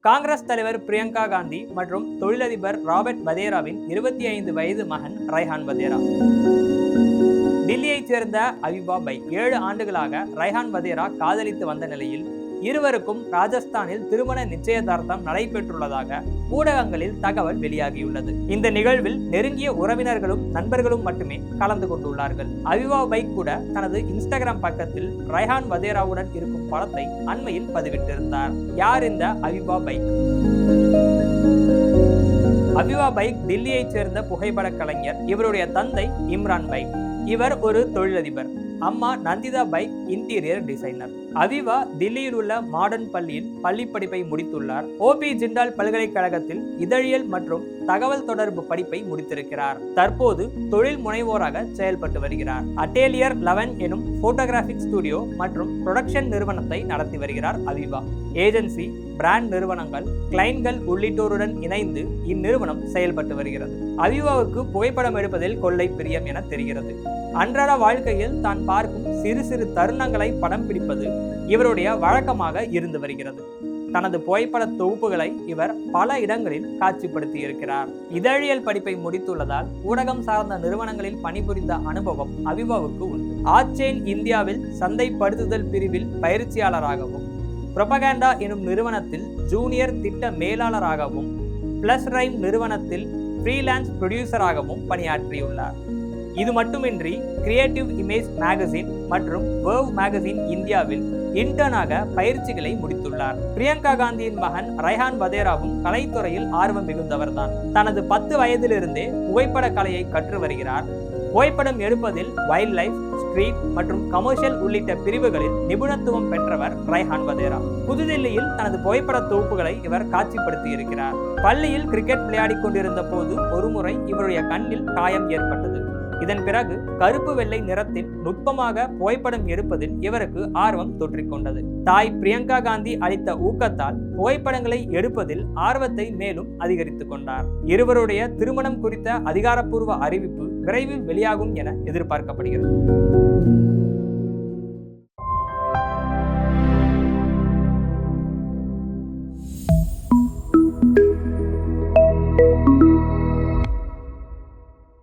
காங்கிரஸ் தலைவர் பிரியங்கா காந்தி மற்றும் தொழிலதிபர் ராபர்ட் வதேராவின் 25 வயது மகன் ரைஹான் வதேரா. டில்லியைச் சேர்ந்த அவிவா பைக் 7 ஆண்டுகளாக ரைஹான் வதேரா காதலித்து வந்த நிலையில் இருவருக்கும் ராஜஸ்தானில் திருமண நிச்சயதார்த்தம் நடைபெற்றுள்ளதாக ஊடகங்களில் தகவல் வெளியாகியுள்ளது. இந்த நிகழ்வில் நெருங்கிய உறவினர்களும் நண்பர்களும் மட்டுமே கலந்து கொண்டுள்ளார்கள். அவிவா பைக் கூட தனது இன்ஸ்டாகிராம் பக்கத்தில் ரைஹான் வதேராவுடன் இருக்கும் படத்தை அண்மையில் பதிவிட்டிருந்தார். யார் இந்த அவிவா பைக்? அவிவா பைக் டில்லியைச் சேர்ந்த புகைப்பட கலைஞர். இவருடைய தந்தை இம்ரான் பைக். இவர் ஒரு தொழிலதிபர். அம்மா நந்திதா பைக் இன்டீரியர் டிசைனர். அவிவா தில்லியில் உள்ள மாடர்ன் பள்ளியில் பள்ளி படிப்பை முடித்துள்ளார். ஓபி ஜிண்டால் பல்கலைக்கழகத்தில் இதழியல் மற்றும் தகவல் தொடர்பு படிப்பை முடித்திருக்கிறார். தற்போது தொழில் முனைவோராக செயல்பட்டு வருகிறார். அட்டேலியர் 11 எனும் போட்டோகிராபிக் ஸ்டுடியோ மற்றும் புரொடக்ஷன் நிறுவனத்தை நடத்தி வருகிறார் அவிவா. ஏஜென்சி, பிராண்ட் நிறுவனங்கள், கிளைன்கள் உள்ளிட்டோருடன் இணைந்து இந்நிறுவனம் செயல்பட்டு வருகிறது. அவிவாவுக்கு புகைப்படம் எடுப்பதில் கொள்ளை பிரியம் என தெரிகிறது. அன்றாட வாழ்க்கையில் தான் பார்க்கும் சிறு சிறு தருணங்களை படம் பிடிப்பது இவருடைய வழக்கமாக இருந்து வருகிறது. தனது புகைப்பட தொகுப்புகளை இவர் பல இடங்களில் காட்சிப்படுத்தி இருக்கிறார். இதழியல் படிப்பை முடித்துள்ளதால் ஊடகம் சார்ந்த நிறுவனங்களில் பணிபுரிந்த அனுபவம் அவிவாவுக்கு உண்டு. ஆச்சேன் இந்தியாவில் சந்தைப்படுத்துதல் பிரிவில் பயிற்சியாளராகவும், புரோபகண்டா எனும் நிறுவனத்தில் ஜூனியர் திட்ட மேலாளராகவும், பிளஸ் ரைம் நிறுவனத்தில் ஃப்ரீலான்ஸ் ப்ரொடியூசராகவும் பணியாற்றியுள்ளார். இது மட்டுமின்றி கிரியேட்டிவ் இமேஜ் மேகசின் மற்றும் வேர்வ் மேகசின் இந்தியாவில் இன்டர்னாக பயிற்சிகளை முடித்துள்ளார். பிரியங்கா காந்தியின் மகன் ரைஹான் வதேராவும் கலைத்துறையில் ஆர்வம் மிகுந்தவர்தான். தனது 10 வயதிலிருந்தே புகைப்பட கலையை கற்று வருகிறார். புகைப்படம் எடுப்பதில் வைல்ட் லைஃப், ஸ்ட்ரீட் மற்றும் கமர்ஷியல் உள்ளிட்ட பிரிவுகளில் நிபுணத்துவம் பெற்றவர் ரைஹான் வதேரா. புதுதில்லியில் தனது புகைப்பட தொகுப்புகளை இவர் காட்சிப்படுத்தி இருக்கிறார். பள்ளியில் கிரிக்கெட் விளையாடி கொண்டிருந்த போது ஒருமுறை இவருடைய கண்ணில் காயம் ஏற்பட்டது. இதன் பிறகு கருப்பு வெள்ளை நிறத்தில் நுட்பமாக புகைப்படம் எடுப்பதில் இவருக்கு ஆர்வம் தொற்றிக்கொண்டது. தாய் பிரியங்கா காந்தி அளித்த ஊக்கத்தால் புகைப்படங்களை எடுப்பதில் ஆர்வத்தை மேலும் அதிகரித்துக் கொண்டார். இருவருடைய திருமணம் குறித்த அதிகாரப்பூர்வ அறிவிப்பு விரைவில் வெளியாகும் என எதிர்பார்க்கப்படுகிறது.